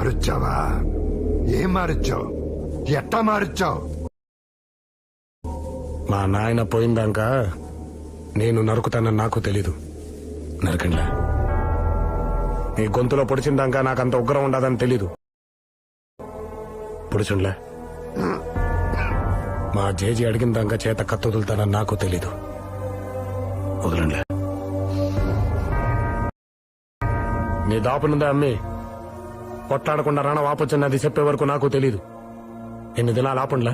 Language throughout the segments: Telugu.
మారుచ్చావా? ఏం మారుచ్చావు? ఎట్టా మారుచ్చావు? మా నాయన పోయిందాక నేను నరుకుతానని నాకు తెలీదు. నరకండిలా. నీ గొంతులో పొడిచిందాక నాకంత ఉగ్రం ఉండదని తెలీదు. పొడిచుండ్లే. మా జేజీ అడిగిందాక చేత కత్తుదులుతానని నాకు తెలీదు. వదలండిలే. నీ దాపునుందా అమ్మి కొట్లాడకుండా రాణ వాపొచ్చని అది చెప్పే వరకు నాకు తెలీదు. ఎన్ని దినాలు ఆపండ్లా.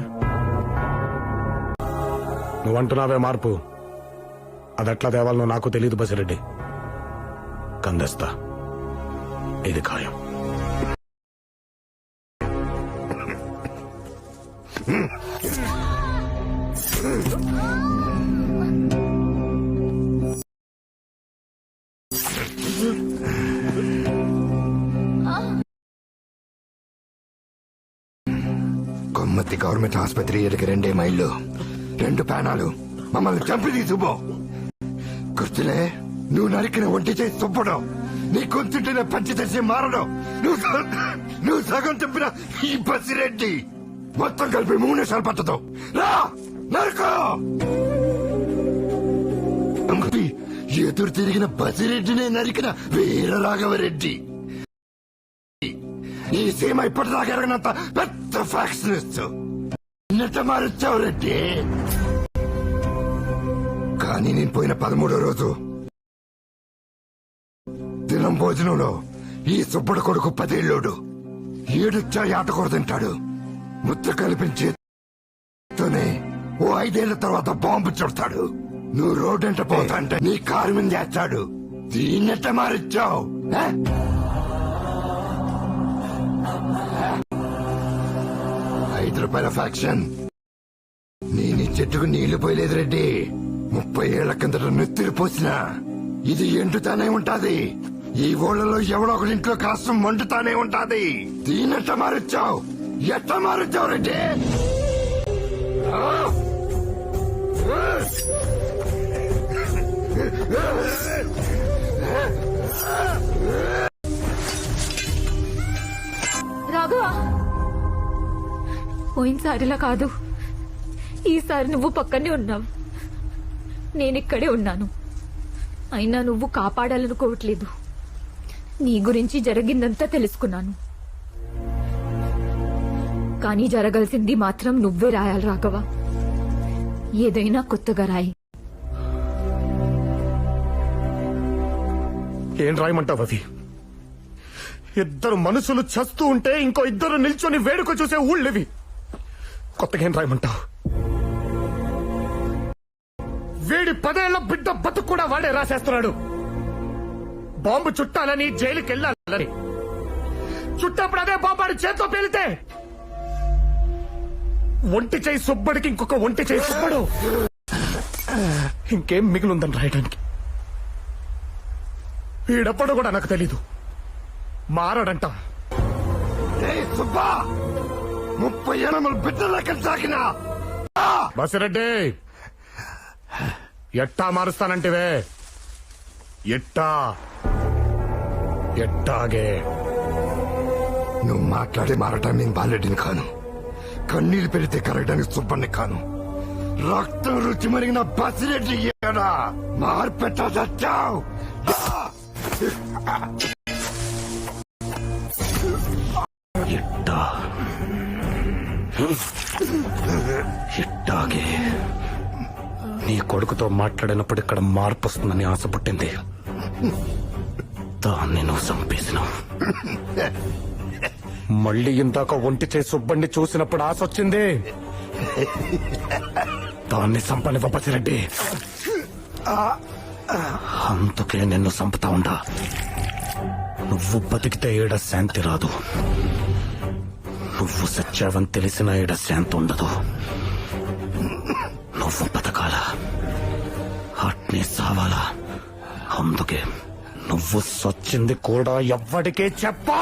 నువ్వంటున్నావే మార్పు, అదెట్లా తేవాలనో నాకు తెలీదు బసిరెడ్డి. కందేస్తా, ఇది ఖాయం. కొమ్మత్తి గవర్నమెంట్ ఆసుపత్రి ఎదురుకి 2 మైళ్ళు 2 ప్యానాలు మమ్మల్ని చంపి తీసుకుపో. గుర్తులే, నువ్వు నరికిన ఒంటి చేసి తుప్పడం, నీ కొంచెంటేనే పంచి తెచ్చి మారడం, నువ్వు సగం చెప్పిన ఈ బసిరెడ్డి మొత్తం కలిపి 3 నిమిషాలు పట్టదు. రా నరుకో. ఎదురు తిరిగిన బసిరెడ్డినే నరికిన వీర రాఘవరెడ్డి. ఈ సీమ ఇప్పటిదాకా ఎరగనంత పెద్ద ఫ్యాక్షనిస్ట్. నిన్నట మారుచ్చావు రెడ్డి. కానీ నేను పోయిన 13వ రోజు దినం భోజనంలో ఈ సుబ్బడు కొడుకు 10 ఏళ్ళోడు ఏడుచ్చా ఆటకూర తింటాడు. ముద్ద కల్పించేతోనే ఓ 5 ఏళ్ల తర్వాత బాంబు చుడతాడు. నువ్వు రోడ్డంట పోతా అంటే నీ కారు మీద చేస్తాడు. దీన్నెట్ట మారిచ్చావు? 5 రూపాయల ఫ్యాక్షన్. నేను చెట్టుకు నీళ్లు పోయలేదు రెడ్డి. 30 ఏళ్ల కిందట నెత్తిరి పోసినా ఇది ఎండుతానే ఉంటాది. ఈ ఊళ్ళలో ఎవడో ఒకటి ఇంట్లో కాస్తం వండుతానే ఉంటాది. దీనెట్ట మారుచ్చావు? ఎట్ట మారుచ్చావు రెడ్డి? రాఘవ, పోయినసారిలా కాదు, ఈసారి నువ్వు పక్కనే ఉన్నావు, నేనిక్కడే ఉన్నాను. అయినా నువ్వు కాపాడాలనుకోవట్లేదు. నీ గురించి జరిగిందంతా తెలుసుకున్నాను. కానీ జరగాల్సింది మాత్రం నువ్వే రాయాలి రాఘవ. ఏదైనా కొత్తగా రాయి. ఏం రాయమంటావు? అవి 2 మనుషులు చస్తూ ఉంటే ఇంకో 2 నిల్చొని వేడుక చూసే ఊళ్ళేవి. కొత్తగా ఏం రాయమంటావు? వీడి 10 ఏళ్ల బిడ్డ బతుకు కూడా వాడే రాసేస్తున్నాడు. బాంబు చుట్టాలని, జైలుకి వెళ్ళాలని. చుట్టప్పుడు అదే బాంబాడి చేతిలో పేలితే ఒంటి చేయి సుబ్బడికి ఇంకొక ఒంటి చేయి సుబ్బడు. ఇంకేం మిగిలిందని రాయడానికి? వీడెప్పుడు కూడా నాకు తెలీదు. మారడంట. 30 ఏళ్ళ బిడ్డలకి సాకిన బసిరెడ్డి, ఎట్టా మారుస్తానంటివే? ఎట్టాగే నువ్వు మాట్లాడి మారటాన్ని నేను బాలెడ్డిని కాను. కన్నీళ్లు పెడితే కరగడానికి సుబ్బన్ని కాను. రక్తం రుచి మరిగిన బసిరెడ్డి మార్పెట్టా చచ్చావు. ఎట్టాగే నీ కొడుకుతో మాట్లాడినప్పుడు ఇక్కడ మార్పు వస్తుందని ఆశ పుట్టింది. దాన్ని నువ్వు చంపేసినావు. మళ్ళీ ఇందాక ఒంటి చేసి సుబ్బండి చూసినప్పుడు ఆశ వచ్చింది. దాన్ని చంపనివ్వ బసిరెడ్డి. అందుకే నిన్ను చంపుతా ఉండా. నువ్వు బతికితే ఈడ శాంతి రాదు. నువ్వు సచ్చావని తెలిసిన ఈడ శాంతి ఉండదు. నువ్వు బతకాలా, అట్నే సావాలా. అందుకే నువ్వు సచ్చింది కూడా ఎవ్వడికే చెప్పా.